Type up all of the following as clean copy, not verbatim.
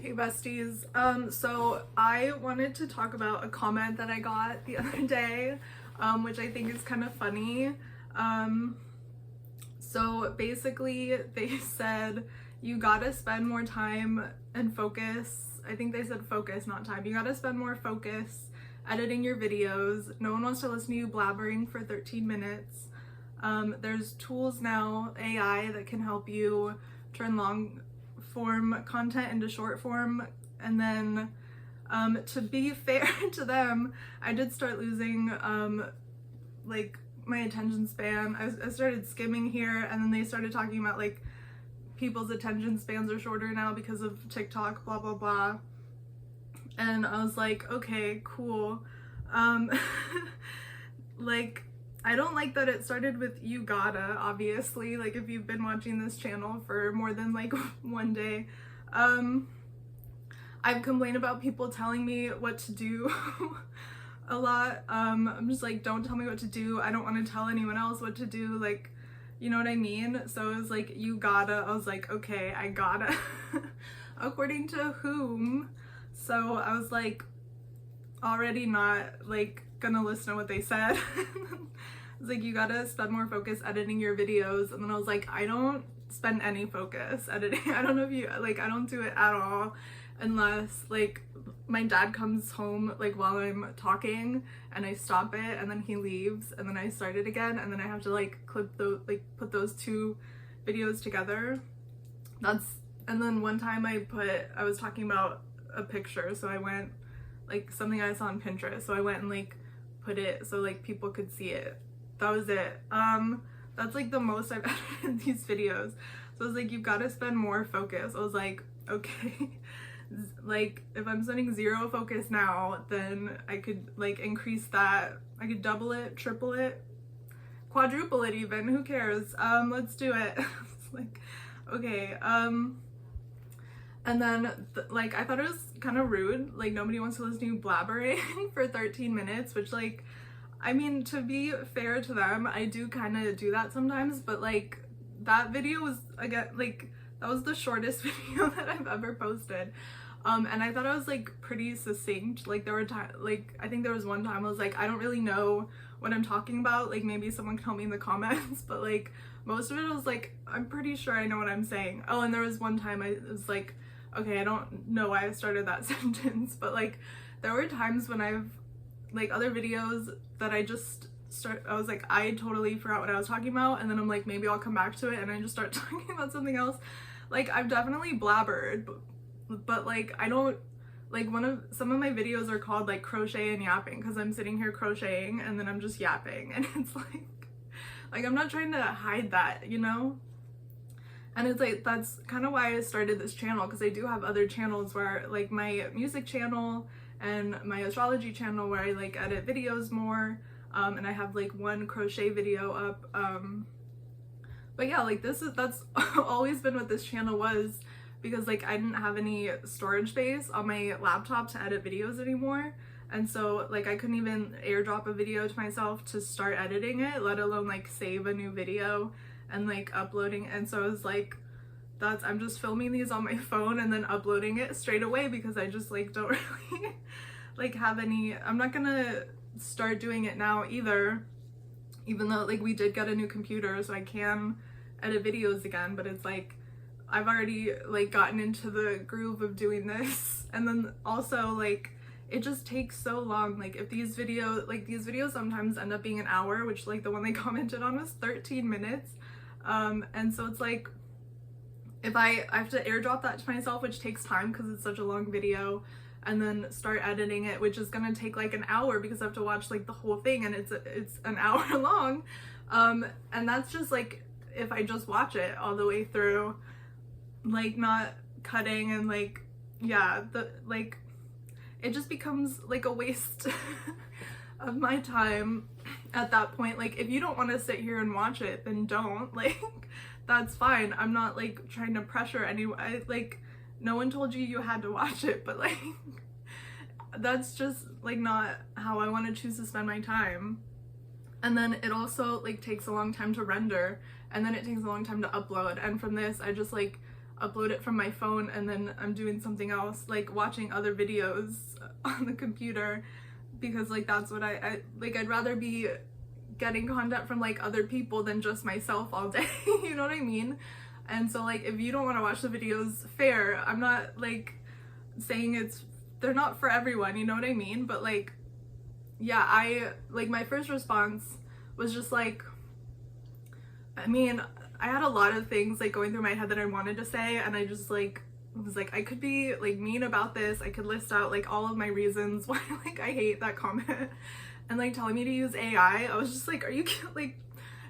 Hey besties, so I wanted to talk about a comment that I got the other day, which I think is kind of funny. So basically they said you gotta spend more time and focus. I think they said focus, not time. You gotta spend more focus editing your videos. No one wants to listen to you blabbering for 13 minutes. There's tools now, AI, that can help you turn long form content into short form, and then to be fair to them, I did start losing like my attention span. I started skimming here, and then they started talking about like people's attention spans are shorter now because of TikTok, blah blah blah, and I was like, okay, cool. Like, I don't like that it started with you gotta, obviously, like if you've been watching this channel for more than like one day. I've complained about people telling me what to do a lot. I'm just like, don't tell me what to do. I don't want to tell anyone else what to do, like, you know what I mean? So it was like, you gotta. I was like, okay, I gotta. According to whom? So I was like, already not like gonna listen to what they said. I was like, you gotta spend more focus editing your videos. And then I was like, I don't spend any focus editing. I don't know if you, like, I don't do it at all unless like my dad comes home like while I'm talking and I stop it and then he leaves and then I start it again and then I have to like clip the, like put those two videos together. And then one time I was talking about a picture, so I went, like something I saw on Pinterest, so I went and like put it so like people could see it. That was it. That's like the most I've edited these videos. So I was like, you've got to spend more focus. I was like, okay, like if I'm spending zero focus now, then I could like increase that. I could double it, triple it, quadruple it even, who cares? Let's do it. It's like, okay. And then like I thought it was kind of rude, like nobody wants to listen to you blabbering for 13 minutes, which like, I mean, to be fair to them, I do kind of do that sometimes, but like that video was, again, like that was the shortest video that I've ever posted. And I thought I was like pretty succinct. Like there were times, like I think there was one time I was like, I don't really know what I'm talking about, like maybe someone can help me in the comments, but like most of it was like, I'm pretty sure I know what I'm saying. Oh, and there was one time I was like, okay, I don't know why I started that sentence, but like there were times when I've like other videos that I was like, I totally forgot what I was talking about, and then I'm like, maybe I'll come back to it, and I just start talking about something else. Like I've definitely blabbered, but like I don't, like some of my videos are called like crochet and yapping because I'm sitting here crocheting and then I'm just yapping, and it's like I'm not trying to hide that, you know? And it's like, that's kind of why I started this channel, because I do have other channels where like my music channel and my astrology channel where I like edit videos more, and I have like one crochet video up, but yeah, like that's always been what this channel was, because like I didn't have any storage space on my laptop to edit videos anymore, and so like I couldn't even airdrop a video to myself to start editing it, let alone like save a new video and like uploading. And so I was like, I'm just filming these on my phone and then uploading it straight away, because I just like don't really like have any, I'm not gonna start doing it now either, even though like we did get a new computer so I can edit videos again, but it's like I've already like gotten into the groove of doing this. And then also like it just takes so long. Like if these videos sometimes end up being an hour, which like the one they commented on was 13 minutes. And so it's like, if I have to airdrop that to myself, which takes time because it's such a long video, and then start editing it, which is gonna take like an hour because I have to watch like the whole thing, and it's an hour long. And that's just like if I just watch it all the way through, like not cutting, and like, yeah, like it just becomes like a waste of my time at that point. Like if you don't want to sit here and watch it, then don't, like that's fine. I'm not like trying to pressure anyone. Like no one told you had to watch it, but like that's just like not how I want to choose to spend my time. And then it also like takes a long time to render, and then it takes a long time to upload, and from this I just like upload it from my phone and then I'm doing something else, like watching other videos on the computer, because like that's what I like. I'd rather be getting content from like other people than just myself all day. You know what I mean? And so like if you don't want to watch the videos, fair. I'm not like saying they're not for everyone, you know what I mean? But like, yeah, I like, my first response was just like, I mean, I had a lot of things like going through my head that I wanted to say, and I just like was like, I could be like mean about this. I could list out like all of my reasons why like I hate that comment, and like telling me to use AI. I was just like, are you like,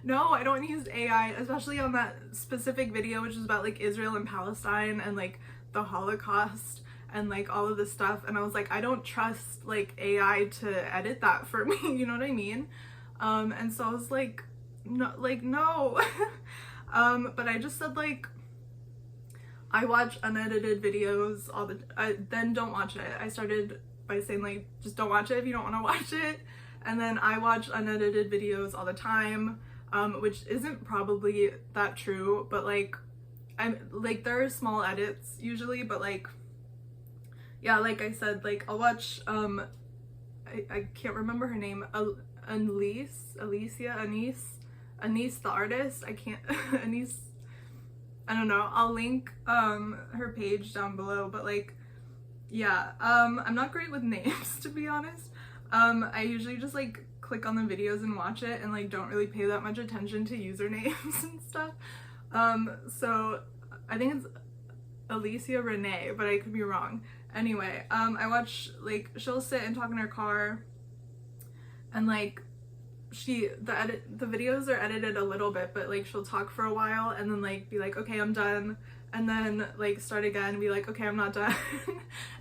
no, I don't use AI, especially on that specific video, which is about like Israel and Palestine and like the Holocaust and like all of this stuff. And I was like, I don't trust like AI to edit that for me. You know what I mean? And so I was like, no, like, no. But I just said like, I watch unedited videos all the then don't watch it. I started by saying like, just don't watch it if you don't want to watch it. And then I watch unedited videos all the time, which isn't probably that true, but like, I'm like, there are small edits usually, but like, yeah, like I said, like I'll watch I can't remember her name, Anise the artist. I can't Anise, I don't know. I'll link her page down below, but like, yeah, I'm not great with names, to be honest. I usually just like click on the videos and watch it and like don't really pay that much attention to usernames and stuff. So I think it's Alicia Renee, but I could be wrong. Anyway, I watch, like, she'll sit and talk in her car, and like the videos are edited a little bit, but like she'll talk for a while and then like be like, okay, I'm done, and then like start again and be like, okay, I'm not done.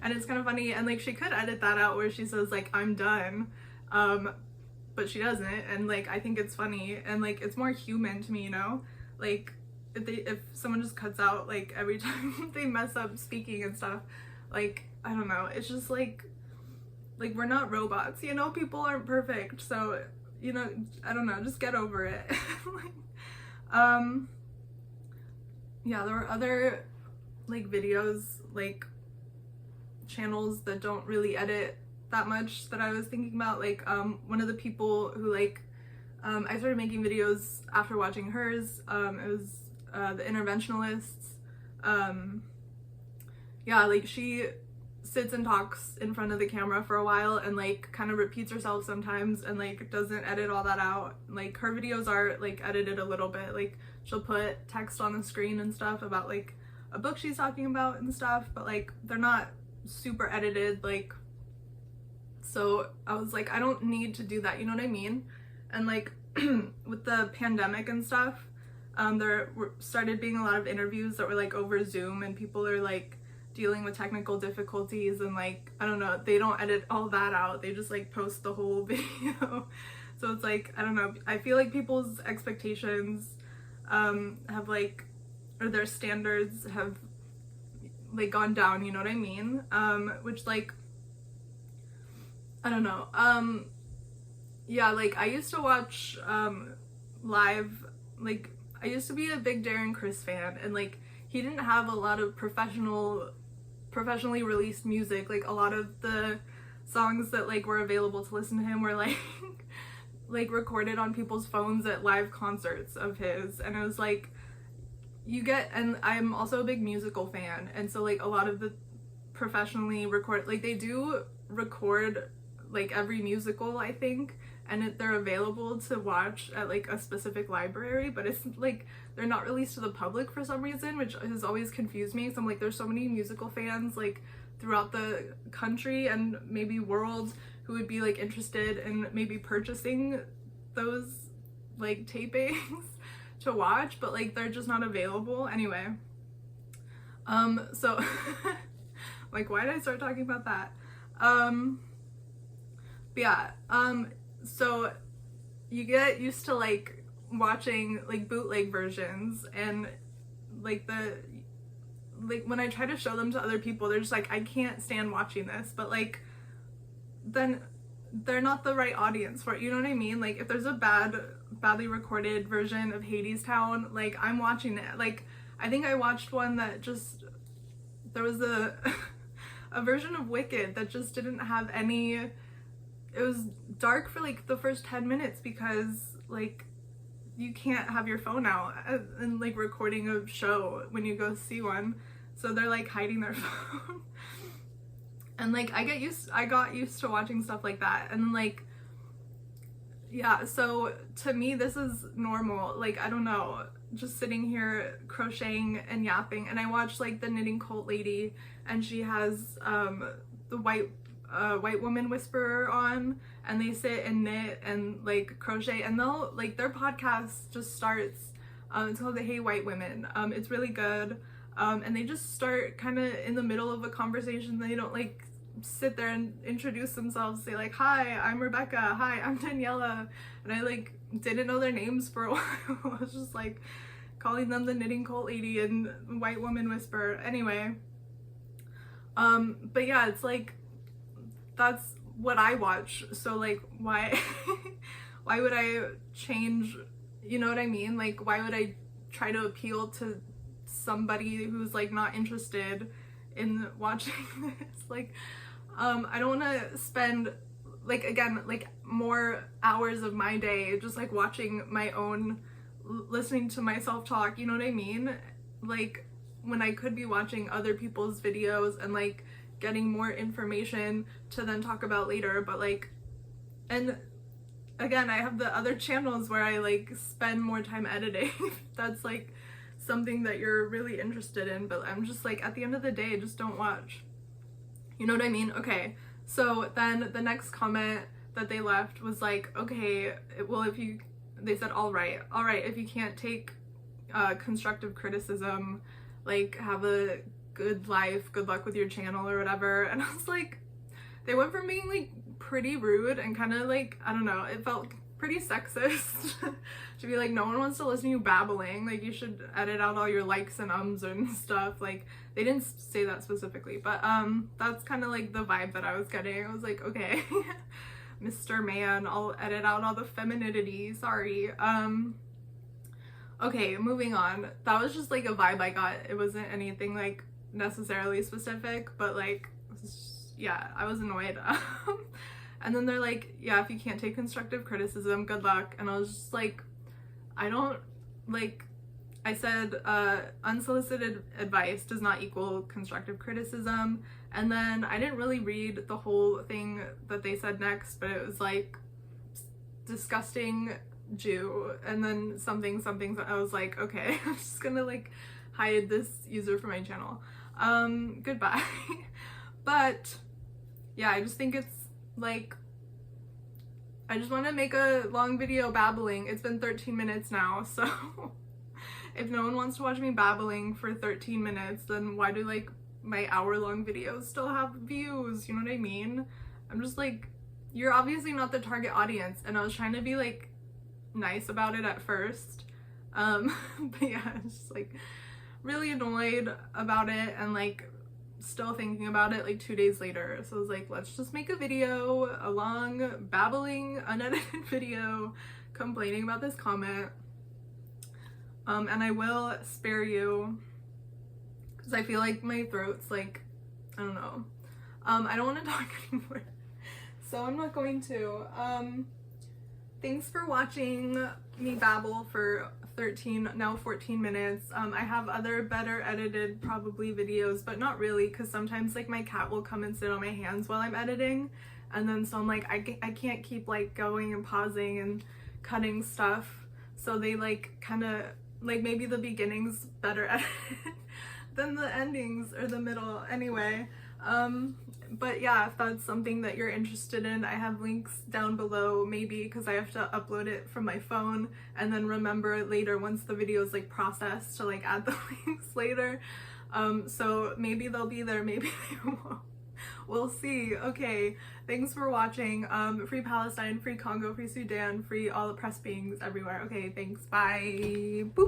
And it's kind of funny, and like she could edit that out where she says like, I'm done, but she doesn't, and like I think it's funny, and like it's more human to me, you know? Like if someone just cuts out like every time they mess up speaking and stuff, like, I don't know, it's just like we're not robots, you know? People aren't perfect, so, you know, I don't know, just get over it. Like, yeah, there were other like videos, like channels that don't really edit that much that I was thinking about. Like one of the people who like I started making videos after watching hers, it was the interventionalists. Yeah, like she sits and talks in front of the camera for a while and like kind of repeats herself sometimes and like doesn't edit all that out. Like her videos are like edited a little bit, like she'll put text on the screen and stuff about like a book she's talking about and stuff, but like they're not super edited, like, so I was like, I don't need to do that, you know what I mean? And like with the pandemic and stuff, there started being a lot of interviews that were like over Zoom, and people are like dealing with technical difficulties, and like, I don't know, they don't edit all that out, they just like post the whole video. So it's like, I don't know, I feel like people's expectations have like, or their standards have like gone down, you know what I mean? Which like, I don't know, yeah, like I used to watch live, like I used to be a big Darren Criss fan, and like he didn't have a lot of professionally released music. Like a lot of the songs that like were available to listen to him were like like recorded on people's phones at live concerts of his, and it was like, you get, and I'm also a big musical fan, and so like a lot of the professionally record, like they do record like every musical, I think, and they're available to watch at like a specific library, but it's like they're not released to the public for some reason, which has always confused me. So I'm like, there's so many musical fans like throughout the country and maybe world who would be like interested in maybe purchasing those like tapings to watch, but like they're just not available anyway. So like, why did I start talking about that? But yeah, so you get used to like watching like bootleg versions, and like when I try to show them to other people, they're just like, I can't stand watching this, but like then they're not the right audience for it, you know what I mean? Like if there's a badly recorded version of Hadestown, like I'm watching it. Like I think I watched one that just, there was a a version of Wicked that just didn't have any, it was dark for like the first 10 minutes because like you can't have your phone out and like recording a show when you go see one, so they're like hiding their phone. And like I got used to watching stuff like that, and like, yeah, so to me this is normal. Like, I don't know, just sitting here crocheting and yapping. And I watched like the Knitting Cult Lady, and she has the white woman whisperer on, and they sit and knit and like crochet, and they'll like, their podcast just starts, it's called the Hey White Women. It's really good, and they just start kind of in the middle of a conversation. They don't like sit there and introduce themselves, say like, hi, I'm Rebecca, hi, I'm Daniela, and I like didn't know their names for a while. I was just like calling them the Knitting Cult Lady and White Woman Whisperer. Anyway, but yeah, it's like, that's what I watch, so like why why would I change, you know what I mean? Like, why would I try to appeal to somebody who's like not interested in watching this? Like, I don't want to spend like, again, like more hours of my day just like watching my own, listening to myself talk, you know what I mean? Like, when I could be watching other people's videos and like getting more information to then talk about later. But like, and again, I have the other channels where I like spend more time editing. That's like something that you're really interested in, but I'm just like, at the end of the day, just don't watch, you know what I mean? Okay, so then the next comment that they left was like, okay, well, if you, they said, all right, if you can't take constructive criticism, like, have a good life, good luck with your channel or whatever. And I was like, they went from being like pretty rude and kind of like, I don't know, it felt pretty sexist to be like, no one wants to listen to you babbling, like you should edit out all your likes and ums and stuff. Like, they didn't say that specifically, but that's kind of like the vibe that I was getting. I was like, okay, Mr. Man, I'll edit out all the femininity, sorry. Okay, moving on. That was just like a vibe I got. It wasn't anything like necessarily specific, but like, yeah, I was annoyed. And then they're like, yeah, if you can't take constructive criticism, good luck. And I was just like, I don't, like, I said, unsolicited advice does not equal constructive criticism. And then I didn't really read the whole thing that they said next, but it was like, disgusting Jew, and then something, I was like, okay, I'm just gonna like hide this user from my channel. Goodbye. But yeah, I just think it's like, I just want to make a long video babbling. It's been 13 minutes now, so if no one wants to watch me babbling for 13 minutes, then why do like my hour-long videos still have views? You know what I mean? I'm just like, you're obviously not the target audience, and I was trying to be like nice about it at first, but yeah, I was just like really annoyed about it, and like still thinking about it like 2 days later. So I was like, let's just make a video, a long babbling unedited video complaining about this comment, and I will spare you because I feel like my throat's like, I don't know, I don't want to talk anymore, so I'm not going to. Thanks for watching me babble for 13, now 14 minutes. I have other better edited probably videos, but not really, because sometimes like my cat will come and sit on my hands while I'm editing, and then so I'm like, I can't keep like going and pausing and cutting stuff, so they like kind of like, maybe the beginning's better edited than the endings or the middle. Anyway, but yeah, if that's something that you're interested in, I have links down below, maybe because I have to upload it from my phone and then remember later once the video is like processed to like add the links later. So maybe they'll be there, maybe they won't. We'll see. Okay, thanks for watching. Free Palestine, free Congo, free Sudan, free all oppressed beings everywhere. Okay, thanks, bye. Boop.